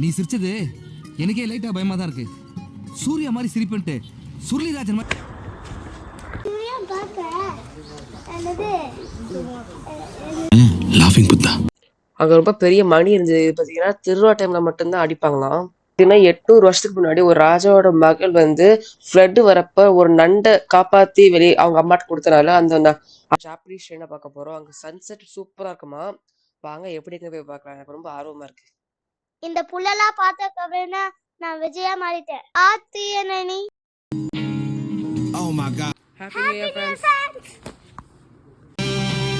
நீ சிரிச்சது எனக்கே லைட்டா பயமா தான் இருக்கு. சூர்யா மாதிரி சிரிப்புன்ட்டு சுருளிராஜன் மாதிரி லாஃபிங் புத்தா. அங்க ரொம்ப பெரிய மணி இருந்தது. பாத்தீங்கன்னா திருவிழா டைம்ல மட்டும்தான் அடிப்பாங்களாம். 800 வருஷத்துக்கு முன்னாடி ஒரு ராஜாவோட மகள் வந்து ஃப்ளட் வரப்ப ஒரு நண்டை காப்பாத்தி வெளியே அவங்க அம்மாட்ட கொடுத்தனால அந்த ஜாப்பனீஸ் ட்ரெயினை பார்க்க போறோம். அங்க சன்செட் சூப்பரா இருக்குமா. வாங்க எப்படி போய் பார்க்கலாம். எனக்கு ரொம்ப ஆர்வமா இருக்கு. இந்த புள்ளலாம் பார்த்தா நான் விஜயா மாறிட்டேன். ஆத்தியனி. Oh my god. Happy New Year friends.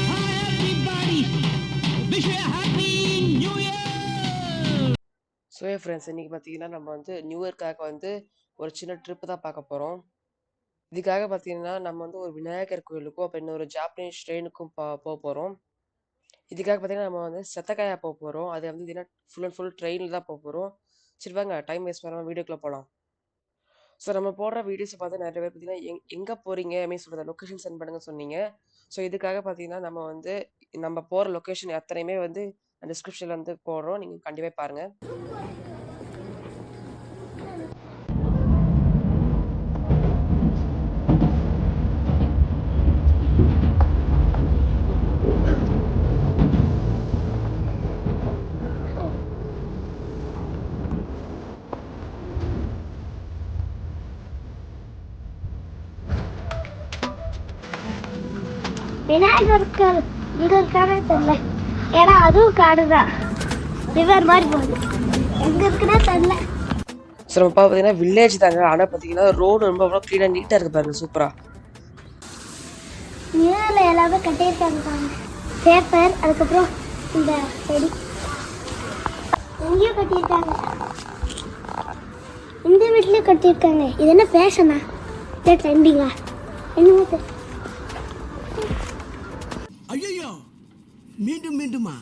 Hi everybody. Wish you a happy new year. So friends, இன்னைக்கு பார்த்தீங்கன்னா நம்ம வந்து நியூ இயர்க்காக வந்து ஒரு சின்ன ட்ரிப்பு தான் பார்க்க போகிறோம். இதுக்காக பார்த்தீங்கன்னா நம்ம வந்து ஒரு விநாயகர் கோயிலுக்கும் அப்போ இன்னொரு ஜாப்பனீஸ் ட்ரெயினுக்கும் போக போகிறோம். இதுக்காக பார்த்தீங்கன்னா நம்ம வந்து செத்தக்காயா போக போகிறோம். அது வந்து பார்த்தீங்கன்னா ஃபுல் அண்ட் ஃபுல் ட்ரெயினில் தான் போக போகிறோம். சரி வாங்க, டைம் வேஸ்ட் பண்ணாமல் வீடியோக்குள்ளே போகலாம். ஸோ நம்ம போடுற வீடியோஸை பார்த்து நிறைய பேர் பார்த்தீங்கன்னா எங்கே போகிறீங்க அப்படின்னு சொல்கிறத லொக்கேஷன் சென்ட் பண்ணுங்கன்னு சொன்னீங்க. ஸோ இதுக்காக பார்த்தீங்கன்னா நம்ம போகிற லொக்கேஷன் அத்தனையுமே வந்து டிஸ்கிரிப்ஷனில் வந்து போடுறோம். நீங்கள் கண்டிப்பாக பாருங்கள். விநாயகர் இங்க இருக்கானே தெரியல. ஏன்னா அதுவும் காடுதான். ரிவர் மாதிரி போகுது. எங்க இருக்குன்னே தெரியல. ஸோ நம்ம பார்த்தீங்கன்னா வில்லேஜ் தாங்க. ஆனால் பார்த்தீங்கன்னா ரோடு ரொம்ப அவ்வளோ க்ளீனாக நீட்டாக இருக்குது பாருங்க, சூப்பராக. மேல எல்லாமே கட்டியிருக்காங்க பாருங்க. பேப்பர், அதுக்கப்புறம் இந்த செடி எங்கேயும் கட்டியிருக்காங்க. இந்த வீட்லயும் கட்டியிருக்காங்க. இது என்ன ஃபேஷனா இல்லை ட்ரெண்டிங்கா என்னமோ தெரியல. ஐயோ மீண்டும் மீண்டுமா.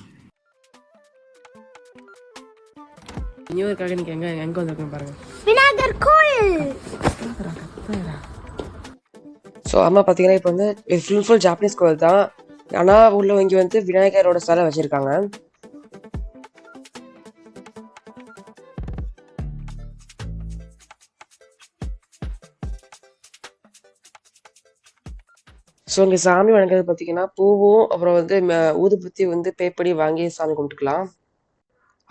நியூ இயர்க்காக நீங்கள் எங்கே வந்திருக்கேன் பாருங்க, விநாயகர் கோயில். ஸோ அம்மா பார்த்தீங்கன்னா இப்போ வந்து ஃபுல் ஜாப்பனீஸ் கோயில் தான். ஆனால் உள்ள இங்கே வந்து விநாயகரோட சிலை வச்சுருக்காங்க. ஸோ இங்கே சாமி வணங்குறது பார்த்தீங்கன்னா பூவும் அப்புறம் வந்து ஊதுபத்தி வந்து பே பண்ணி வாங்கி சாமி கும்பிட்டுக்கலாம்.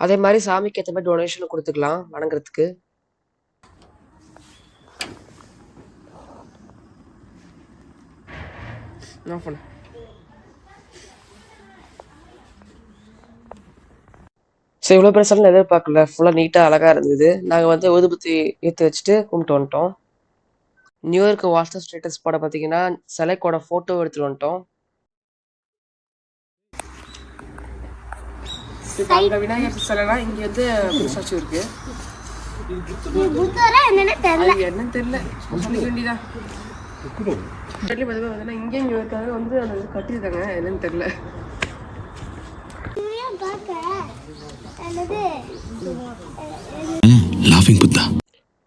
அதே மாதிரி சாமிக்கு ஏற்ற மாதிரி டொனேஷனும் கொடுத்துக்கலாம் வணங்குறதுக்கு. ஸோ இவ்வளோ பெருசாலும் எதிர்பார்க்கல. ஃபுல்லாக நீட்டாக அழகாக இருந்தது. நாங்கள் வந்து ஊதுபத்தி ஏற்றி வச்சுட்டு கும்பிட்டு வந்துட்டோம். நியூ இயர்க்கு வாட்ஸ்அப் ஸ்டேட்டஸ் போட பார்த்தீங்கன்னா சிலைக்கோட ஃபோட்டோ எடுத்துட்டு வந்துட்டோம். அங்க விநாயகர் சிலைனா இங்க வந்து ஸ்டாச்சு இருக்கு. என்னன்னு தெரியல, சொல்லிக்க வேண்டியதான். இங்கே இங்க இருக்காங்க வந்து அதை கட்டியிருக்காங்க, என்னன்னு தெரியல. லாஃபிங் புத்தா.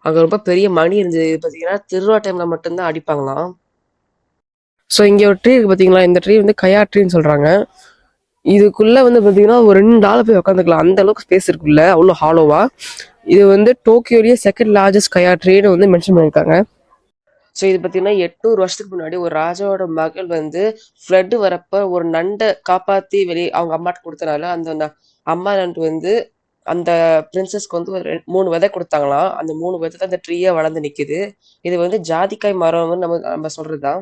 அங்க ரொம்ப பெரிய மணி இருந்தது. பாத்தீங்கன்னா திருவிழா டைம்ல மட்டும்தான் அடிப்பாங்களாம். ஸோ இங்க ஒரு ட்ரீ இருக்கு பாத்தீங்களா. இந்த ட்ரீ வந்து கயா ட்ரீன்னு சொல்றாங்க. இதுக்குள்ள வந்து பாத்தீங்கன்னா ஒரு 2 ஆள் போய் உட்காந்துக்கலாம், அந்த அளவுக்கு ஸ்பேஸ் இருக்குல்ல, அவ்வளோ ஹாலோவா. இது வந்து டோக்கியோலயே செகண்ட் லார்ஜஸ்ட் கயா ட்ரீன்னு வந்து மென்ஷன் பண்ணியிருக்காங்க. ஸோ இது பார்த்தீங்கன்னா 800 வருஷத்துக்கு முன்னாடி ஒரு ராஜாவோட மகள் வந்து ஃப்ளட் வரப்ப ஒரு நண்டை காப்பாற்றி வெளியே அவங்க அம்மாட்ட கொடுத்தனால அந்த அம்மா நண்டு வந்து அந்த பிரின்சஸ்க்கு வந்து ஒரு 3 விதை கொடுத்தாங்களாம். அந்த 3 விதை தான் அந்த ட்ரீயா வளர்ந்து நிற்குது. இது வந்து ஜாதிக்காய் மரம்னு நம்ம சொல்றதுதான்.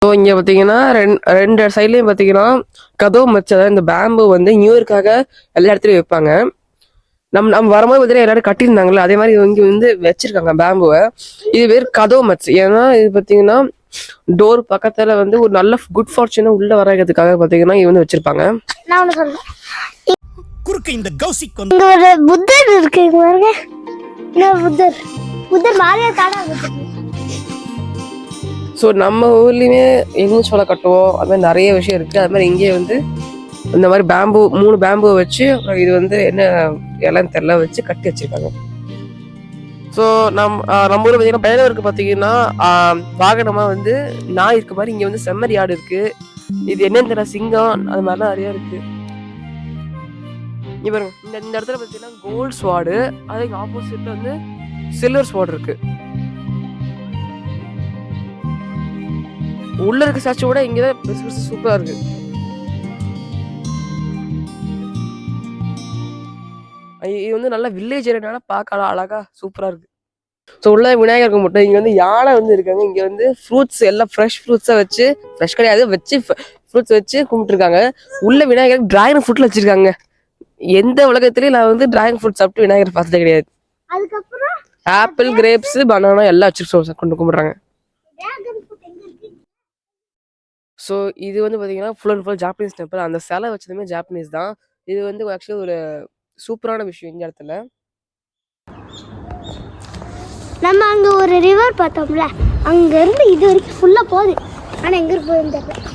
ஸோ இங்கே பார்த்தீங்கன்னா ரெண்டு சைட்லேயும் பார்த்தீங்கன்னா கதவு மச்சதான். இந்த பேம்பு வந்து நியூ இயர்க்காக எல்லா இடத்துலையும் வைப்பாங்க. நம்ம வரும்போது பார்த்தீங்கன்னா எல்லாரும் கட்டியிருந்தாங்கல்ல, அதே மாதிரி இங்கே வந்து வச்சிருக்காங்க பேம்புவை. இது பேர் கதவு மச்சு. ஏன்னா இது பார்த்தீங்கன்னா டோர் பக்கத்துல வந்து ஒரு நல்ல குட் ஃபார்ச்சுனா உள்ள வர்றதுக்காக பார்த்தீங்கன்னா இது வந்து வச்சிருப்பாங்க. நான் ஒன்று சொல்றேன். குறுக்க இந்த கௌசிக் வந்து ஒரு புத்தர் இருக்கு பாருங்க. புத்தர் மாதிரியே காடா இருக்கு. ஸோ நம்ம ஊர்லேயுமே எலுமிச்சை சோளம் கட்டுவோம், அது மாதிரி நிறைய விஷயம் இருக்குது. அது மாதிரி இங்கேயே வந்து இந்த மாதிரி பேம்பு 3 பேம்பு வச்சு இது வந்து என்ன எல்லாம் தெரியல வச்சு கட்டி வச்சிருக்காங்க. ஸோ நம்ம ஊர் பார்த்தீங்கன்னா பயனவருக்கு பார்த்தீங்கன்னா வாகனமாக வந்து நாய் இருக்க மாதிரி இங்கே வந்து செம்மறி ஆடு இருக்குது. இது என்னன்னு தெரியல, சிங்கம் அது மாதிரிலாம் நிறையா இருக்குது. பாருங்க இந்த இடத்துல பார்த்தீங்கன்னா கோல்ட் ஸ்வாடு, அதுக்கு ஆப்போசிட்ல வந்து சில்வர் ஸ்வாட் இருக்கு. உள்ள இருக்க ஸ்டாச்சு கூட இங்கதான் பெருசு பெருசு சூப்பரா இருக்கு. இது வந்து நல்ல வில்லேஜ் ஏரியானால பார்க்கலாம் அழகா சூப்பரா இருக்கு. ஸோ உள்ள விநாயகருக்கு மட்டும் இங்க வந்து யானை வந்து இருக்காங்க. இங்க வந்து ஃப்ரூட்ஸ் எல்லாம் ஃப்ரெஷ் ஃப்ரூட்ஸை வச்சு, ஃப்ரெஷ் கிடையாது வச்சு ஃப்ரூட்ஸ் வச்சு கும்பிட்டுருக்காங்க. உள்ள விநாயகர் டிராகன் ஃப்ரூட்ல வச்சிருக்காங்க. எந்த உலகத்திலயும் நான் வந்து டிராகன் ஃப்ரூட் சாப்பிட்டு விநாயகர் பார்த்தது கிடையாது. அதுக்கப்புறம் ஆப்பிள், கிரேப்ஸ், பனானா எல்லாம் வச்சு கொண்டு கும்பிடுறாங்க. ஸோ இது வந்து பார்த்தீங்கன்னா full and full Japanese temple. அந்த சிலை வச்சதுமே ஜாப்பனீஸ் தான். இது வந்து ஆக்சுவலி ஒரு சூப்பரான விஷயம் இந்த இடத்துல. நம்ம அங்க ஒரு ரிவர் பார்த்தோம்ல, அங்க இருந்து இது வரைக்கும் ஃபுல்லா போகுது. ஆனா எங்க போகுதுன்னு தெரியல.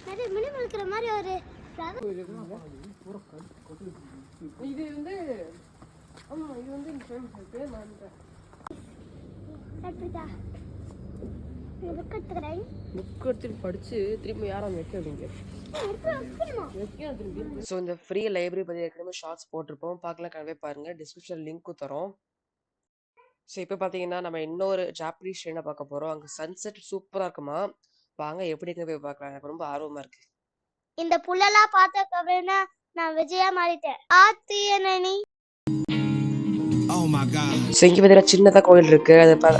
நிறைய மினி முழுக்கிற மாதிரி ஒரு இது வந்து ஆமா இது வந்து பேர் மாறிட்டேன். புக் எடுத்துட்டு படிச்சு திரும்பி யாரும் வைக்க அப்படிங்க. ஸோ இந்த ஃப்ரீ லைப்ரரி பற்றி ஏற்கனவே ஷார்ட்ஸ் போட்டிருப்போம், பார்க்கலாம் கனவே பாருங்க, டிஸ்கிரிப்ஷன் லிங்க்கும் தரோம். ஸோ இப்போ பார்த்தீங்கன்னா நம்ம இன்னொரு ஜாப்பனீஸ் ட்ரெயினை பார்க்க போகிறோம். அங்கே சன்செட் சூப்பராக இருக்குமா, வாங்க எப்படிங்க போய் பார்க்கலாம். எனக்கு ரொம்ப ஆர்வமாக இருக்கு. இந்த புள்ளெல்லாம் பார்த்த நான் விஜயா மாறிட்டேன். ஆத்தியனி ஸோ இங்கே பார்த்தீங்கன்னா சின்னதாக கோயில் இருக்கு.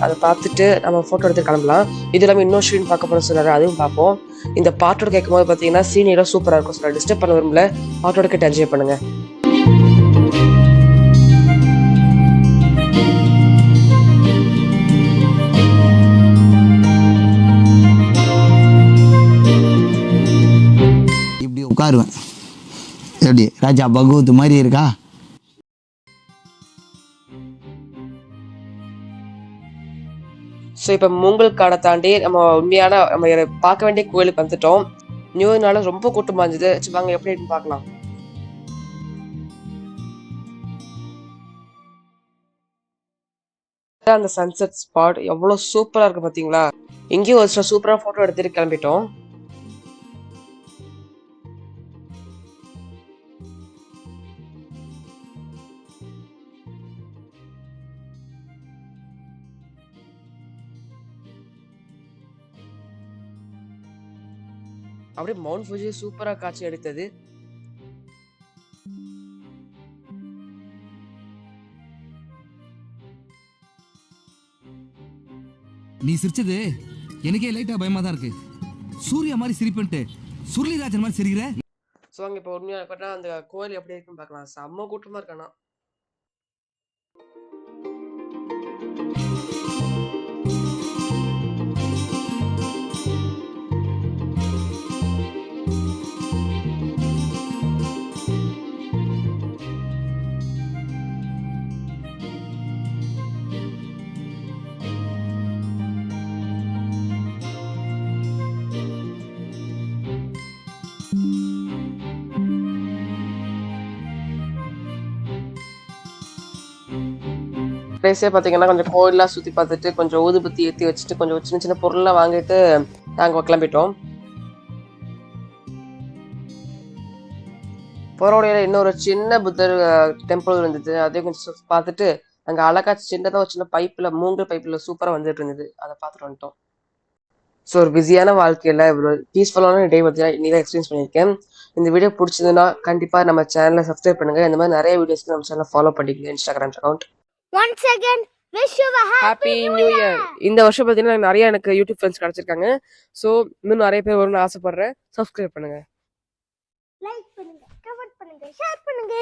அதை பார்த்துட்டு நம்ம ஃபோட்டோ எடுத்து கிளம்பலாம். இது இல்லாமல் இன்னொரு ஷீன் பார்க்க போகிறோம் சொன்னாரு, அதுவும் பார்ப்போம். இந்த பாட்டோட கேட்கும் போது பார்த்தீங்கன்னா சீனியராக சூப்பராக இருக்கும். சொன்னார் டிஸ்டர்ப் பண்ண விரும்பல, பாட்டோட கேட்டு என்ஜாய் பண்ணுங்க. இப்படி உட்காருவேன். எப்படி ராஜா பகவத் மாதிரி இருக்கா? ஸோ இப்போ மூங்கல் காடை தாண்டி நம்ம உண்மையான நம்ம பார்க்க வேண்டிய கோயிலுக்கு வந்துட்டோம். நியூ இயர்னால ரொம்ப கூட்டமாக இருந்தது. சரி வாங்க எப்படி இருக்குன்னு பார்க்கலாம். அந்த சன்செட் ஸ்பாட் எவ்வளோ சூப்பராக இருக்கு பார்த்தீங்களா. இங்கேயும் ஒரு சில சூப்பராக ஃபோட்டோ எடுத்துட்டு கிளம்பிட்டோம். அப்படியே மவுண்ட் ஃபுஜி சூப்பரா காட்சி அளித்தது. நீ சிரிச்சது எனக்கே லைட்டா பயமா தான் இருக்கு. சூர்யா மாதிரி சிரிப்புன்ட்டு சுருளிராஜன் மாதிரி சிரிக்கிற. ஸோ அங்கே இப்போ உண்மையாக பார்த்தா அந்த கோயில் எப்படி இருக்குன்னு பார்க்கலாம். செம்ம கூட்டமாக இருக்கானா. பிளேஸே பார்த்தீங்கன்னா கொஞ்சம் கோயிலெலாம் சுற்றி பார்த்துட்டு கொஞ்சம் ஊதுபத்தி ஏற்றி வச்சுட்டு கொஞ்சம் சின்ன சின்ன பொருள்லாம் வாங்கிட்டு நாங்கள் கிளம்பிட்டோம். போகிற வழியில் இன்னொரு சின்ன புத்தர் டெம்பிள் இருந்தது. அதையும் கொஞ்சம் பார்த்துட்டு அங்கே அழகா சின்னதாக ஒரு சின்ன பைப்பில் மூங்கல் பைப்பில் சூப்பராக வந்துட்டு இருந்தது, அதை பார்த்துட்டு வந்துட்டோம். ஸோ ஒரு பிஸியான வாழ்க்கையில் இவ்வளோ பீஸ்ஃபுல்லான டே பற்றி இன்னைக்கு எக்ஸ்பீரியன்ஸ் பண்ணியிருக்கேன். இந்த வீடியோ பிடிச்சதுன்னா கண்டிப்பாக நம்ம சேனலை சப்ஸ்கிரைப் பண்ணுங்கள். இந்த மாதிரி நிறைய வீடியோஸ்க்கு நம்ம சேனலை ஃபாலோ பண்ணிக்கங்க. Instagram account. Once again, wish you a happy new year. இந்த வருஷம் பார்த்தீங்கன்னா நிறைய எனக்கு யூடியூப் ஃப்ரெண்ட்ஸ் கிடைச்சிருக்காங்க. ஸோ இன்னும் நிறைய பேர் வரும்னு ஆசைப்படுறேன். சப்ஸ்கிரைப் பண்ணுங்க, லைக் பண்ணுங்க, கமெண்ட் பண்ணுங்க, ஷேர் பண்ணுங்க.